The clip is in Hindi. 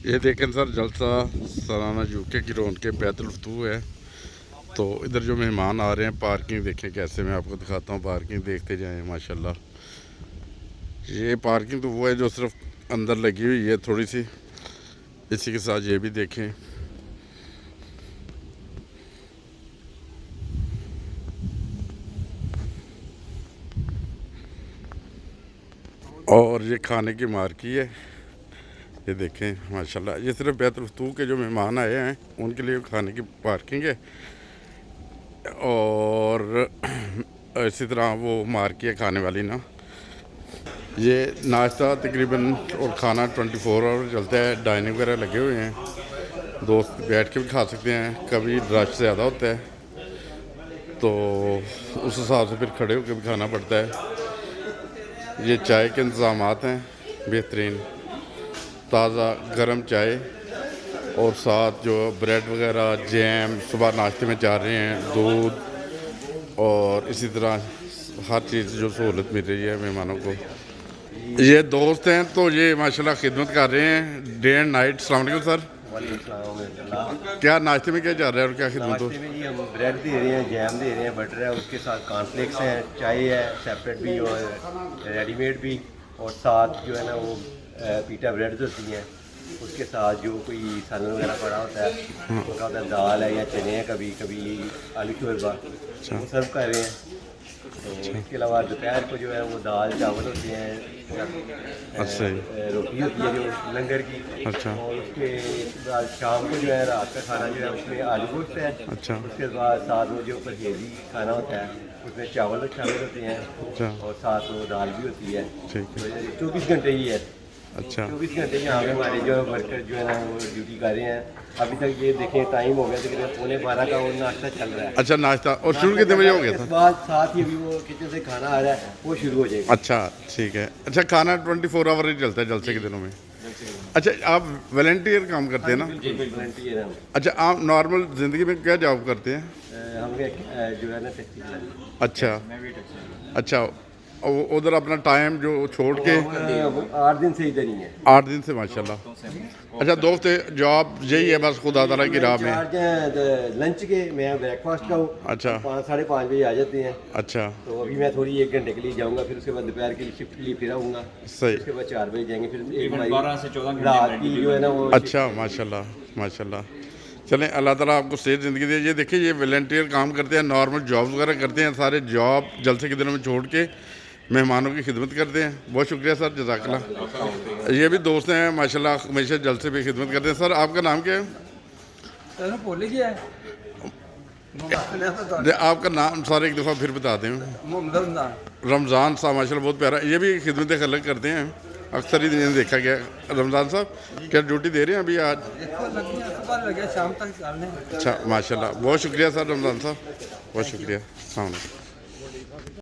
ये देखें सर, जलसा सालाना यूके की रौनकें बैतुल-फतूह है। तो इधर जो मेहमान आ रहे हैं, पार्किंग देखें कैसे, मैं आपको दिखाता हूँ। पार्किंग देखते जाएं माशाल्लाह। ये पार्किंग तो वो है जो सिर्फ अंदर लगी हुई है थोड़ी सी। इसी के साथ ये भी देखें। और ये खाने की मार्की है। ये देखें माशाल्लाह, ये सिर्फ बैतुल-फतूह के जो मेहमान आए हैं उनके लिए खाने की पार्किंग है। और इसी तरह वो मार्की है खाने वाली ना। ये नाश्ता तकरीबन और खाना 24 आवर चलता है। डाइनिंग वगैरह लगे हुए हैं, दोस्त बैठ के भी खा सकते हैं। कभी रश ज़्यादा होता है तो उस हिसाब से फिर खड़े होकर भी खाना पड़ता है। ये चाय के इंतज़ामात हैं बेहतरीन, ताज़ा गर्म चाय और साथ जो ब्रेड वगैरह, जैम सुबह नाश्ते में जा रहे हैं, दूध और इसी तरह हर चीज़ जो सहूलत मिल रही है मेहमानों को। ये दोस्त हैं तो ये माशाल्लाह खिदमत कर रहे हैं डे एंड नाइट। अस्सलाम वालेकुम सर, क्या नाश्ते में क्या जा रहा है और क्या खिदमत हो? नाश्ते में जी हम ब्रेड दे रहे हैं, जैम दे रहे हैं, बटर है, उसके साथ कॉर्नफ्लेक्स हैं, चाय है सेपरेट भी और रेडीमेड भी, और साथ जो है ना वो पीटा ब्रेड होती हैं, उसके साथ जो कोई सालन वगैरह पड़ा होता है, उसका होता है दाल है या चने हैं, कभी कभी आलू शोरबा, वो सर्व कर रहे हैं। तो इसके अलावा दोपहर को जो है वो दाल चावल होते हैं, अच्छा रोटी होती है जो लंगर की। अच्छा और उसके बाद शाम को जो है रात का खाना जो है उसमें आलू गोश्त है। अच्छा उसके बाद साथ में जो परहेजी खाना होता है उसमें चावल शामिल होते हैं, अच्छा और साथ में दाल भी होती है। ठीक है। तो 24 घंटे ही है। अच्छा 24 घंटे यहाँ पे हमारे जो वर्कर जो है ना वो ड्यूटी कर रहे हैं। अभी तक ये देखें टाइम हो गया तकरीबन 11:15 का और नाश्ता चल रहा है। अच्छा नाश्ता और शुरू कितने बजे हो गया इसके था? बाद साथ ही अभी वो किचन से खाना आ रहा है वो शुरू हो जाएगा। अच्छा ठीक है। अच्छा खाना 24 आवर ही चलता है जलसे के दिनों में? अच्छा आप वॉलंटियर काम करते हैं ना? वॉलंटियर हैं हम। अच्छा आप नॉर्मल ज़िंदगी में क्या जॉब करते हैं? हम जो है ना टैक्सी चलाते हैं। अच्छा अच्छा, उधर अपना टाइम जो छोड़ के 8 दिन से इधर ही है। 8 दिन से माशाल्लाह। अच्छा दोस्त जॉब यही है बस खुदा ताला की राह में? चार्ज हैं लंच के, मैं ब्रेकफास्ट का हूँ। अच्छा 5 साढ़े 5 बजे आ जाते हैं। अच्छा तो अभी मैं थोड़ी 1 घंटे के लिए जाऊँगा, फिर उसके बाद दोपहर के लिए शिफ्ट के लिए फिर आऊँगा। सही। उसके बाद 4 बजे जाएंगे, फिर 12 से 14 रात की जो है ना वो अच्छा माशाल्लाह माशाल्लाह। चलें अल्लाह ताला आपको सेहत ज़िंदगी दे। ये देखिए ये वॉलंटियर काम करते हैं, नॉर्मल जॉब्स वगैरह करते हैं, सारे जॉब जलसे के दिनों में छोड़ के मेहमानों की खिदमत करते हैं। बहुत शुक्रिया सर, जज़ाकल्लाह। ये भी दोस्त हैं माशाल्लाह, हमेशा जलसे पे खिदमत करते हैं। सर आपका नाम क्या है? आपका नाम सर एक दफ़ा फिर बता दें। रमज़ान साहब माशाल्लाह बहुत प्यारा, ये भी खिदमत खलक करते हैं, अक्सर ही दिन देखा गया। रमज़ान साहब क्या ड्यूटी दे रहे हैं अभी आज? शाम तक। अच्छा माशाल्लाह, बहुत शुक्रिया सर रमज़ान साहब, बहुत शुक्रिया। अस्सलाम वालेकुम।